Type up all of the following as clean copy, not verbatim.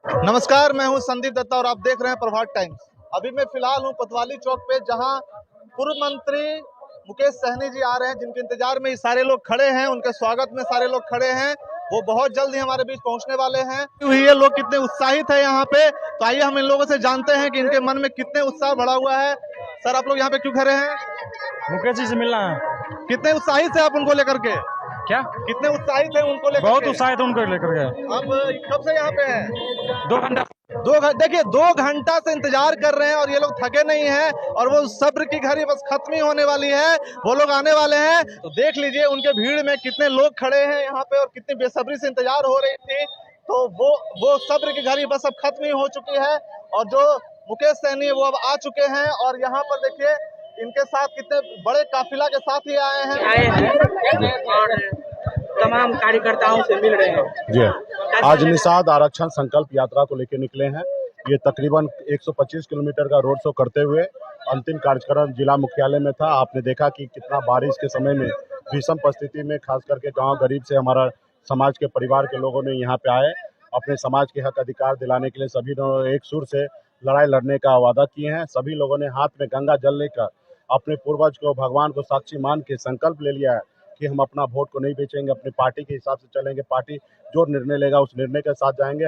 नमस्कार, मैं हूं संदीप दत्ता और आप देख रहे हैं प्रभात टाइम्स। अभी मैं फिलहाल हूं कोतवाली चौक पे, जहां पूर्व मंत्री मुकेश सहनी जी आ रहे हैं, जिनके इंतजार में ये सारे लोग खड़े हैं। उनके स्वागत में सारे लोग खड़े हैं। वो बहुत जल्द ही हमारे बीच पहुंचने वाले हैं। ये लोग कितने उत्साहित है यहाँ पे, तो आइए हम इन लोगों से जानते हैं कि इनके मन में कितने उत्साह बढ़ा हुआ है। सर, आप लोग यहाँ पे क्यों खड़े हैं? मुकेश जी से मिलना है। कितने उत्साहित है आप उनको लेकर के? क्या? कितने उत्साहित है उनको लेकर? बहुत उत्साहित है उनको लेकर के। अब कब से यहाँ पे हैं? 2 घंटा। देखिए, 2 घंटा से इंतजार कर रहे हैं और ये लोग थके नहीं हैं, और वो सब्र की घड़ी बस खत्म ही होने वाली है। वो लोग आने वाले हैं, तो देख लीजिए उनके भीड़ में कितने लोग खड़े हैं यहाँ पे और कितनी बेसब्री से इंतजार हो रही थी। तो वो सब्र की घड़ी बस अब खत्म ही हो चुकी है, और जो मुकेश सहनी है वो अब आ चुके हैं। और यहाँ पर देखिए इनके साथ कितने बड़े काफिला के साथ ही आए हैं और तमाम कार्यकर्ताओं से मिल रहे हैं। जी, आज निषाद आरक्षण संकल्प यात्रा को लेकर निकले हैं। ये तकरीबन 125 किलोमीटर का रोड शो करते हुए अंतिम कार्यक्रम जिला मुख्यालय में था। आपने देखा कि कितना बारिश के समय में भीषण परिस्थिति में खास करके गांव गरीब से हमारा समाज के परिवार के लोगों ने यहाँ पे आए, अपने समाज के हक अधिकार दिलाने के लिए सभी ने एक सुर से लड़ाई लड़ने का वादा किए हैं। सभी लोगों ने हाथ में गंगा जल लेकर अपने पूर्वज को, भगवान को साक्षी मान के संकल्प ले लिया है कि हम अपना वोट को नहीं बेचेंगे, अपनी पार्टी के हिसाब से चलेंगे। पार्टी जो निर्णय लेगा उस निर्णय के साथ जाएंगे।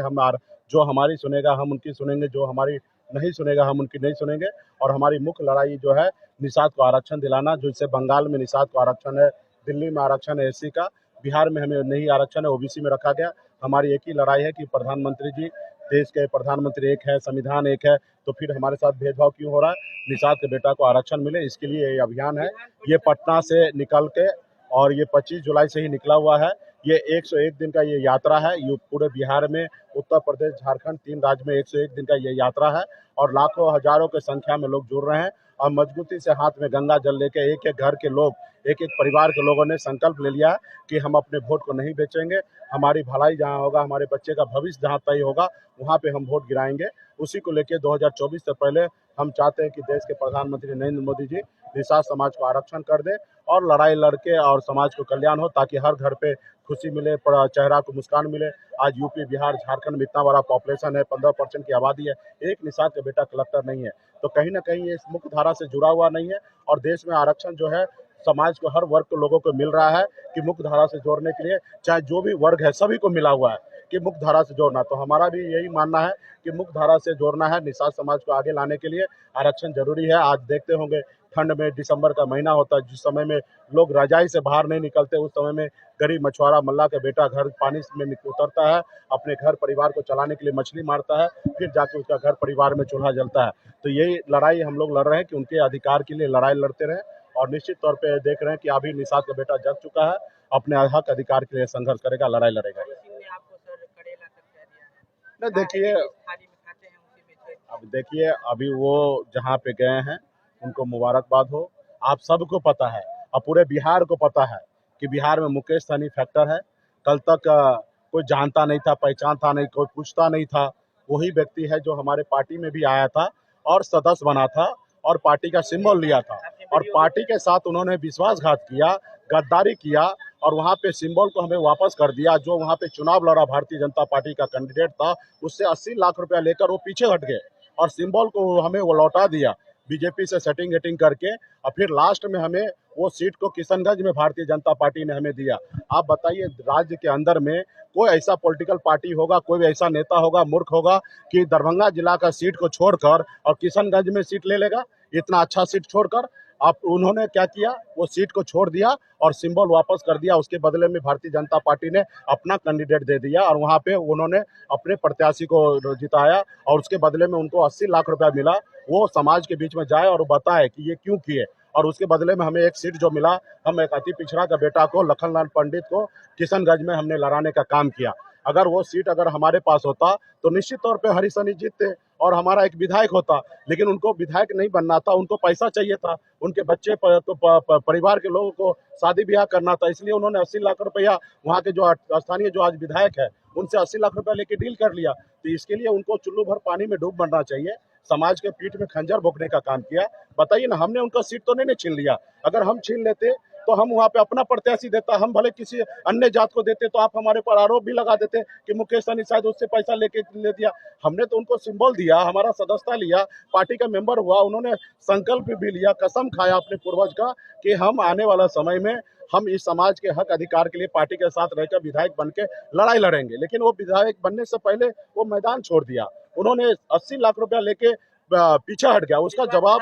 जो हमारी सुनेगा हम उनकी सुनेंगे, जो हमारी नहीं सुनेगा हम उनकी नहीं सुनेंगे। और हमारी मुख्य लड़ाई जो है निषाद को आरक्षण दिलाना, जिससे बंगाल में निषाद को आरक्षण है, दिल्ली में आरक्षण है एससी का, बिहार में हमें नहीं आरक्षण है, ओबीसी में रखा गया। हमारी एक ही लड़ाई है कि प्रधानमंत्री जी, देश के प्रधानमंत्री एक है, संविधान एक है, तो फिर हमारे साथ भेदभाव क्यों हो रहा है? निषाद के बेटा को आरक्षण मिले, इसके लिए ये अभियान है। ये पटना से निकल के, और ये 25 जुलाई से ही निकला हुआ है। ये 101 दिन का ये यात्रा है। ये पूरे बिहार में, उत्तर प्रदेश, झारखंड, 3 राज्य में 101 दिन का ये यात्रा है, और लाखों हजारों की संख्या में लोग जुड़ रहे हैं। और मजबूती से हाथ में गंगा जल लेके एक एक घर के लोग, एक एक परिवार के लोगों ने संकल्प ले लिया कि हम अपने वोट को नहीं बेचेंगे। हमारी भलाई जहाँ होगा, हमारे बच्चे का भविष्य जहाँ तय होगा, वहाँ पे हम वोट गिराएंगे। उसी को लेके 2024 से पहले हम चाहते हैं कि देश के प्रधानमंत्री नरेंद्र मोदी जी निषाद समाज को आरक्षण कर दे और लड़ाई लड़के और समाज को कल्याण हो, ताकि हर घर पे खुशी मिले, चेहरा को मुस्कान मिले। आज यूपी, बिहार, झारखंड में इतना बड़ा पॉपुलेशन है, 15% की आबादी है, एक निषाद का बेटा कलेक्टर नहीं है, तो कहीं ना कहीं ये इस मुख्य धारा से जुड़ा हुआ नहीं है। और देश में आरक्षण जो है समाज को, हर वर्ग के लोगों को मिल रहा है कि मुख्य धारा से जोड़ने के लिए, चाहे जो भी वर्ग है सभी को मिला हुआ है कि मुख्य धारा से जोड़ना। तो हमारा भी यही मानना है कि मुख्य धारा से जोड़ना है। निषाद समाज को आगे लाने के लिए आरक्षण जरूरी है। आज देखते होंगे ठंड में, दिसंबर का महीना होता है, जिस समय में लोग रजाई से बाहर नहीं निकलते, उस समय में गरीब मछुआरा मल्ला का बेटा घर पानी में उतरता है, अपने घर परिवार को चलाने के लिए मछली मारता है, फिर जाके उसका घर परिवार में चूल्हा जलता है। तो यही लड़ाई हम लोग लड़ रहे हैं कि उनके अधिकार के लिए लड़ाई लड़ते रहे। और निश्चित तौर पे देख रहे हैं कि अभी निषाद का बेटा जग चुका है, अपने हक अधिकार के लिए संघर्ष करेगा, लड़ाई लड़ेगा। नहीं, देखिए अभी वो जहाँ पे गए हैं उनको मुबारकबाद हो। आप सबको पता है और पूरे बिहार को पता है कि बिहार में मुकेश सहनी फैक्टर है। कल तक कोई जानता नहीं था, पहचानता नहीं, कोई पूछता नहीं था। वही व्यक्ति है जो हमारे पार्टी में भी आया था और सदस्य बना था और पार्टी का सिंबल लिया था, और पार्टी के साथ उन्होंने विश्वासघात किया, गद्दारी किया, और वहाँ पे सिंबल को हमें वापस कर दिया। जो वहाँ पे चुनाव लड़ा भारतीय जनता पार्टी का कैंडिडेट था, उससे 80 लाख रुपया लेकर वो पीछे हट गए और सिंबल को हमें वो लौटा दिया बीजेपी से सेटिंग वेटिंग करके। और फिर लास्ट में हमें वो सीट को किशनगंज में भारतीय जनता पार्टी ने हमें दिया। आप बताइए, राज्य के अंदर में कोई ऐसा पॉलिटिकल पार्टी होगा, कोई ऐसा नेता होगा, मूर्ख होगा कि दरभंगा जिला का सीट को छोड़कर और किशनगंज में सीट ले लेगा? इतना अच्छा सीट छोड़कर आप, उन्होंने क्या किया, वो सीट को छोड़ दिया और सिंबल वापस कर दिया। उसके बदले में भारतीय जनता पार्टी ने अपना कैंडिडेट दे दिया और वहाँ पे उन्होंने अपने प्रत्याशी को जिताया, और उसके बदले में उनको 80 लाख रुपया मिला। वो समाज के बीच में जाए और बताए कि ये क्यों किए, और उसके बदले में हमें एक सीट जो मिला, हम एक अति पिछड़ा का बेटा को, लखनलाल पंडित को, किशनगंज में हमने लड़ाने का काम किया। अगर वो सीट अगर हमारे पास होता तो निश्चित तौर पे हरी सनी जीतते और हमारा एक विधायक होता, लेकिन उनको विधायक नहीं बनना था, उनको पैसा चाहिए था, उनके बच्चे परिवार के लोगों को शादी ब्याह करना था, इसलिए उन्होंने 80 लाख रुपया वहाँ के जो स्थानीय जो आज विधायक है उनसे 80 लाख रुपया लेके डील कर लिया। तो इसके लिए उनको चुल्लू भर पानी में डूब मरना चाहिए। समाज के पीठ में खंजर भोंकने का काम किया। बताइए ना, हमने उनका सीट तो नहीं छीन लिया। अगर हम छीन लेते तो हम वहाँ पे अपना प्रत्याशी देता, हम भले किसी अन्य जात को देते तो आप हमारे पर आरोप भी लगा देते कि मुकेश सहनी शायद उससे पैसा लेके ले दिया। हमने तो उनको सिंबल दिया, हमारा सदस्यता लिया, पार्टी का मेंबर हुआ, उन्होंने संकल्प भी लिया, कसम खाया अपने पूर्वज का कि हम आने वाला समय में हम इस समाज के हक अधिकार के लिए पार्टी के साथ रहकर विधायक बन के लड़ाई लड़ेंगे। लेकिन वो विधायक बनने से पहले वो मैदान छोड़ दिया, उन्होंने 80 लाख रुपया लेके पीछे हट गया। उसका जवाब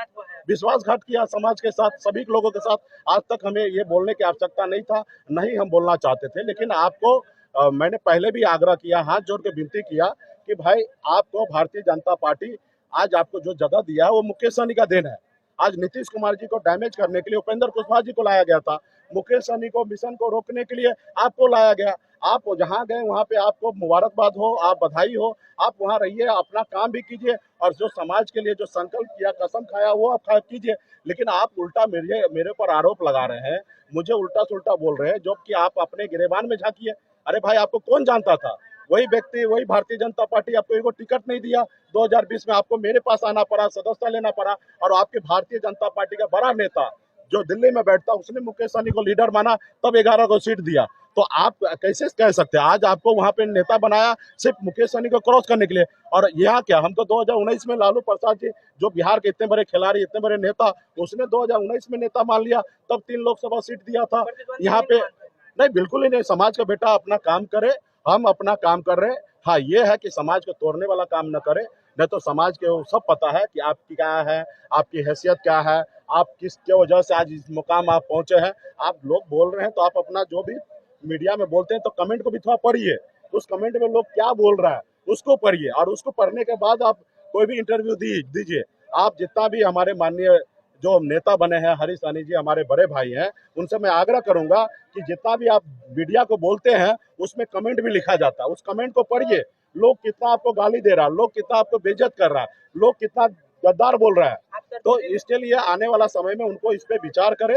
विश्वासघात किया समाज के साथ, सभी लोगों के साथ। आज तक हमें ये बोलने की आवश्यकता नहीं था, नहीं हम बोलना चाहते थे, लेकिन आपको मैंने पहले भी आग्रह किया, हाथ जोड़ के विनती किया कि भाई आपको भारतीय जनता पार्टी आज आपको जो जगह दिया है वो मुकेश सहनी का देन है। आज नीतीश कुमार जी को डैमेज करने के लिए उपेंद्र कुशवाहा जी को लाया गया था, मुकेश सहनी को मिशन को रोकने के लिए आपको लाया गया। आप जहाँ गए वहाँ पे आपको मुबारकबाद हो, आप बधाई हो, आप वहाँ रहिए, अपना काम भी कीजिए और जो समाज के लिए जो संकल्प किया, कसम खाया, वो आप कीजिए। लेकिन आप उल्टा मेरे पर आरोप लगा रहे हैं, मुझे उल्टा सुल्टा बोल रहे हैं, जो कि आप अपने गिरेबान में झांकिए। अरे भाई, आपको कौन जानता था? वही व्यक्ति, वही भारतीय जनता पार्टी आपको एगो टिकट नहीं दिया। 2020 में आपको मेरे पास आना पड़ा, सदस्यता लेना पड़ा, और आपके भारतीय जनता पार्टी का बड़ा नेता जो दिल्ली में बैठता, उसने मुकेश सहनी को लीडर माना, तब 11 को सीट दिया। तो आप कैसे कह सकते हैं आज आपको वहां पे नेता बनाया सिर्फ मुकेश सहनी को क्रॉस करने के लिए? और यहाँ क्या, हम तो 2019 में लालू प्रसाद जी जो बिहार के इतने बड़े खिलाड़ी, इतने बड़े नेता, उसने 2019 में नेता मान लिया, तब 3 लोकसभा सीट दिया था। यहाँ पे नहीं, बिल्कुल ही नहीं। समाज का बेटा अपना काम करे, हम अपना काम कर रहे हैं। हाँ, ये है कि समाज को तोड़ने वाला काम न करे, नहीं तो समाज के सब पता है कि आपकी क्या है, आपकी हैसियत क्या है, आप किसके वजह से आज इस मुकाम आप पहुंचे हैं। आप लोग बोल रहे हैं तो आप अपना जो भी मीडिया में बोलते हैं तो कमेंट को भी थोड़ा पढ़िए, उस कमेंट में लोग क्या बोल रहा है उसको पढ़िए, और उसको पढ़ने के बाद आप कोई भी इंटरव्यू दीजिए। आप जितना भी हमारे माननीय जो नेता बने हैं, हरीश सहनी जी हमारे बड़े भाई हैं, उनसे मैं आग्रह करूंगा कि जितना भी आप मीडिया को बोलते हैं उसमें कमेंट भी लिखा जाता है, उस कमेंट को पढ़िए। लोग कितना आपको गाली दे रहा है, लोग कितना आपको बेइज्जत कर रहा है, लोग कितना गद्दार बोल रहा है। तो इसके लिए आने वाला समय में उनको इस पे विचार करें।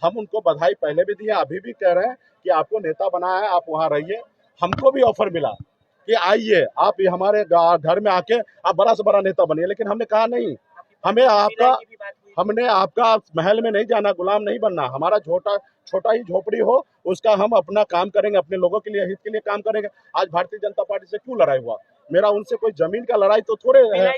हम उनको बधाई पहले भी दिए, अभी भी कह रहे हैं कि आपको नेता बनाया है, आप वहाँ रहिए। हमको भी ऑफर मिला कि आइए आप हमारे घर में आके आप बड़ा से बड़ा नेता बनिए, लेकिन हमने कहा नहीं, हमने आपका महल में नहीं जाना, गुलाम नहीं बनना। हमारा छोटा ही झोपड़ी हो, उसका हम अपना काम करेंगे, अपने लोगों के लिए, हित के लिए काम करेंगे। आज भारतीय जनता पार्टी से क्यों लड़ाई हुआ? मेरा उनसे कोई जमीन का लड़ाई तो थोड़े है।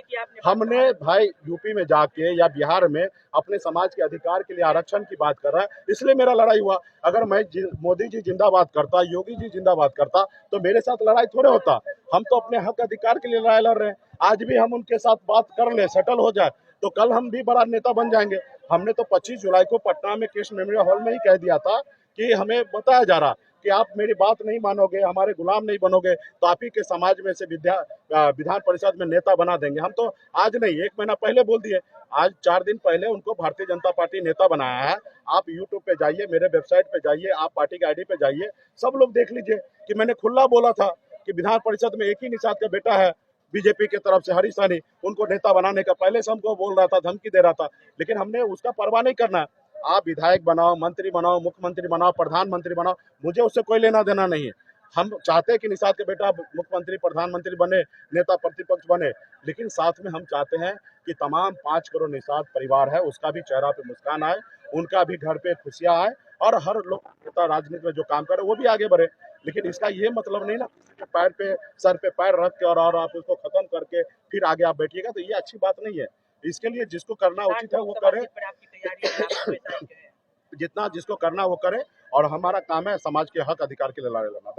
हमने भाई यूपी में जाके या बिहार में अपने समाज के अधिकार के लिए आरक्षण की बात कर रहा है, इसलिए मेरा लड़ाई हुआ। अगर मैं मोदी जी जिंदाबाद करता, योगी जी जिंदाबाद करता, तो मेरे साथ लड़ाई थोड़े होता। हम तो अपने हक अधिकार के लिए लड़ाई लड़ रहे हैं। आज भी हम उनके साथ बात कर ले, सेटल हो जाए, तो कल हम भी बड़ा नेता बन जाएंगे। हमने तो 25 जुलाई को पटना में कृष्ण मेमोरियल हॉल में ही कह दिया था कि हमें बताया जा रहा कि आप मेरी बात नहीं मानोगे, हमारे गुलाम नहीं बनोगे, तो आप ही के समाज में से विधान परिषद में नेता बना देंगे। हम तो आज नहीं, 1 महीना पहले बोल दिए। आज 4 दिन पहले उनको भारतीय जनता पार्टी नेता बनाया है। आप यूट्यूब पे जाइए, मेरे वेबसाइट पे जाइए, आप पार्टी के आईडी पे जाइए, सब लोग देख लीजिए कि मैंने खुला बोला था कि विधान परिषद में एक ही निषाद का बेटा है बीजेपी की तरफ से, हरीश सहनी, उनको नेता बनाने का पहले से हमको बोल रहा था, धमकी दे रहा था, लेकिन हमने उसका परवाह नहीं करना। आप विधायक बनाओ, मंत्री बनाओ, मुख्यमंत्री बनाओ, प्रधानमंत्री बनाओ, मुझे उससे कोई लेना देना नहीं है। हम चाहते हैं कि निषाद के बेटा मुख्यमंत्री, प्रधानमंत्री बने, नेता प्रतिपक्ष बने, लेकिन साथ में हम चाहते हैं कि तमाम 5 करोड़ निषाद परिवार है उसका भी चेहरा पे मुस्कान आए, उनका भी घर पे खुशियां आए, और हर लोग नेता राजनीति में जो काम करे वो भी आगे बढ़े। लेकिन इसका ये मतलब नहीं ना पैर पे सर पे पैर रख के और आप उसको खत्म करके फिर आगे आप बैठिएगा, तो ये अच्छी बात नहीं है। इसके लिए जिसको करना उचित है वो करे, जितना जिसको करना वो करे, और हमारा काम है समाज के हक अधिकार के लिए लड़ाई लड़ना।